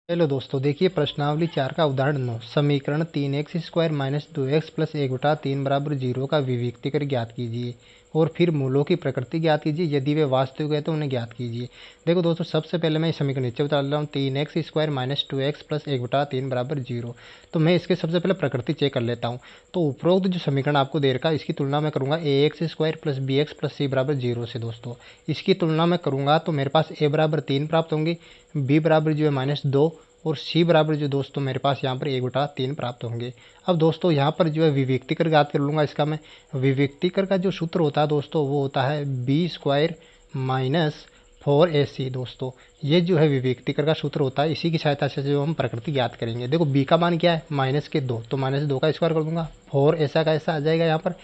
Hello दोस्तों, देखिए प्रश्नावली 4 का उदाहरण 9 समीकरण 3x² माइनस 2x प्लस 1/3 बराबर 0 का विविक्तीकर ज्ञात कीजिए और फिर मूलों की प्रकृति ज्ञात कीजिए। यदि वे वास्तविक है तो उन्हें ज्ञात कीजिए। देखो दोस्तों, सबसे पहले मैं समीकरण नीचे उतार रहा हूँ। 3x² माइनस 2x प्लस 1/3 बराबर 0। तो मैं इसके सबसे पहले प्रकृति चेक कर लेता हूँ। तो उपरोक्त जो समीकरण आपको दे रखा है इसकी तुलना मैं करूँगा ax² plus bx plus c बराबर 0 से। दोस्तों इसकी तुलना मैं करूँगा तो मेरे पास a बराबर 3 प्राप्त होंगे, b बराबर जो है -2 और c बराबर जो दोस्तों मेरे पास यहाँ पर 1/3 प्राप्त होंगे। अब दोस्तों यहाँ पर जो है विविक्तीकर ज्ञात कर लूँगा। इसका मैं विविक्तीकर का जो सूत्र होता है दोस्तों वो होता है b² माइनस 4ac। दोस्तों ये जो है विविक्तीकर का सूत्र होता है, इसी की सहायता से जो हम प्रकृति ज्ञात करेंगे। देखो b का मान क्या है -2, तो -2 का स्क्वायर कर दूंगा। 4 ऐसा का ऐसा आ जाएगा। यहाँ पर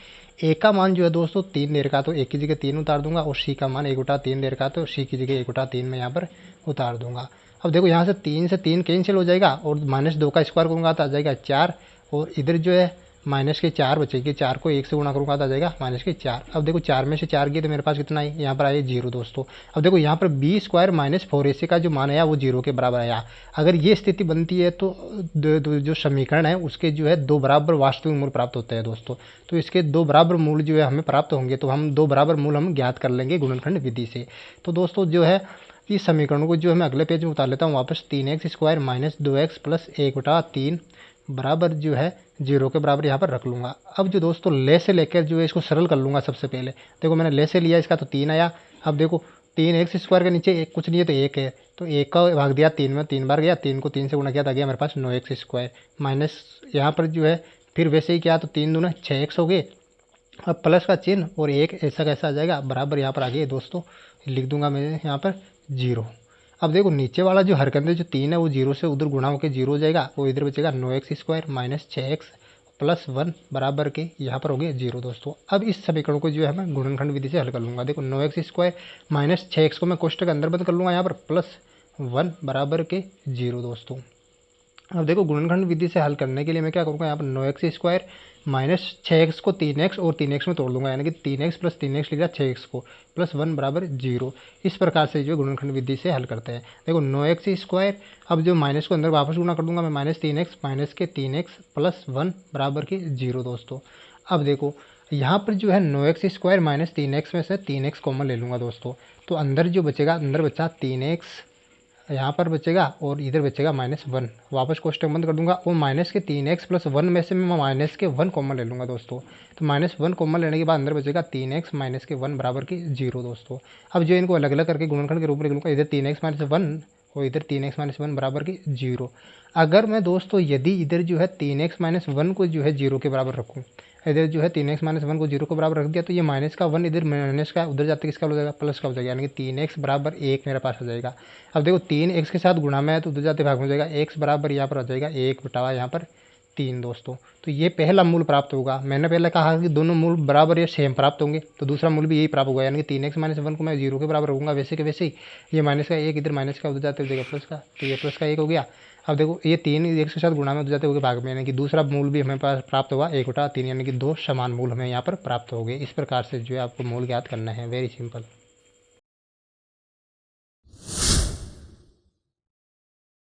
a का मान जो है दोस्तों 3 दे रखा तो a की जगह 3 उतार दूंगा और c का मान 1/3 दे रखा तो c की जगह 1/3 में यहाँ पर उतार दूंगा। अब देखो यहाँ से 3 कैंसिल हो जाएगा और -2 का स्क्वायर करूँगा तो आ जाएगा 4 और इधर जो है -4 बचेगी। 4 को 1 से गुणा करूँगा तो आ जाएगा -4। अब देखो 4 में से 4 गए तो मेरे पास कितना है, यहाँ पर आया 0 दोस्तों। अब देखो यहाँ पर b² माइनस 4ac का जो मान आया वो 0 के बराबर आया। अगर ये स्थिति बनती है तो जो समीकरण है उसके जो है 2 बराबर वास्तविक मूल प्राप्त होते हैं दोस्तों। तो इसके 2 बराबर मूल जो है हमें प्राप्त होंगे, तो हम 2 बराबर मूल हम ज्ञात कर लेंगे गुणनखंड विधि से। तो दोस्तों जो है इस समीकरण को जो है मैं अगले पेज में उतार लेता हूँ वापस। 3x² माइनस 2x प्लस 1/3 बराबर जो है 0 के बराबर यहाँ पर रख लूँगा। अब जो दोस्तों ले से लेकर जो है इसको सरल कर लूँगा। सबसे पहले देखो मैंने ले से लिया, इसका तो 3 आया। अब देखो 3x² के नीचे एक कुछ नहीं है तो 1 है, तो 1 का भाग दिया 3 में, 3 बार गया, 3 को 3 से गुणा किया था गया मेरे पास 9x² माइनस यहाँ पर जो है फिर वैसे ही क्या, तो 3 दूना 6x हो गए। अब प्लस का चिन्ह और 1 ऐसा कैसा आ जाएगा बराबर यहाँ पर आ गया दोस्तों, लिख दूंगा मैं यहाँ पर 0। अब देखो नीचे वाला जो हर के अंदर जो 3 है वो 0 से उधर गुणा होकर 0 हो जाएगा, वो इधर बचेगा 9x² माइनस 6x प्लस 1 बराबर के यहाँ पर हो गया 0 दोस्तों। अब इस समीकरण को जो है मैं गुणनखंड विधि से हल कर लूँगा। देखो 9x² माइनस 6x को मैं कोष्टक के अंदर बंद कर लूँगा यहाँ पर प्लस 1 बराबर के 0 दोस्तों। अब देखो गुणनखंड विधि से हल करने के लिए मैं क्या करूँगा, यहाँ पर 9x² माइनस 6x को 3x और 3x में तोड़ लूँगा, यानी कि 3x प्लस 3x लिखा 6x को प्लस 1 बराबर 0। इस प्रकार से जो गुणनखंड विधि से हल करते हैं। देखो 9x², अब जो माइनस को अंदर वापस गुणा कर दूंगा मैं, -3x माइनस के 3x प्लस 1 बराबर के 0 दोस्तों। अब देखो यहाँ पर जो है 9x² माइनस 3x में से 3x कॉमन ले लूँगा दोस्तों, तो अंदर जो बचेगा, अंदर बचा 3x यहाँ पर बचेगा और इधर बचेगा -1। वापस कोष्टक बंद कर दूंगा और माइनस के 3x प्लस 1 में से मैं माइनस के 1 कॉमन ले लूँगा दोस्तों। तो -1 कॉमन लेने के बाद अंदर बचेगा 3x माइनस के 1 बराबर के 0 दोस्तों। अब जो इनको अलग अलग करके गुणनखंड के रूप में लिख लूँगा, इधर 3x माइनस 1 और इधर 3x माइनस 1 बराबर के 0। अगर मैं दोस्तों यदि इधर जो है 3x माइनस 1 को जो है 0 के बराबर रखूँ, इधर जो है 3x माइनस 1 को 0 के बराबर रख दिया, तो ये माइनस का 1 इधर माइनस का उधर जाते किसका हो जाएगा, प्लस का हो जाएगा, यानी कि 3x बराबर 1 मेरे पास आ जाएगा। अब देखो 3x के साथ गुणा में है तो उधर जाते भाग में हो जाएगा, x बराबर यहाँ पर आ जाएगा 1 बटा यहाँ पर 3 दोस्तों। तो ये पहला मूल प्राप्त होगा। मैंने पहले कहा कि दोनों मूल बराबर या सेम प्राप्त होंगे, तो दूसरा मूल भी यही प्राप्त होगा, यानी कि 3x माइनस 1 को मैं 0 के बराबर रखूँगा वैसे के वैसे ही। ये माइनस का 1 इधर माइनस का उधर जाते हो जाएगा प्लस का, तो ये प्लस का 1 हो गया। अब देखो ये 3 x के साथ गुणा में उधर जाते हुए भाग में, यानी कि दूसरा मूल भी हमें पास प्राप्त होगा 1/3, यानी कि 2 समान मूल हमें यहाँ पर प्राप्त हो गए। इस प्रकार से जो है आपको मूल ज्ञात करना है, वेरी सिंपल।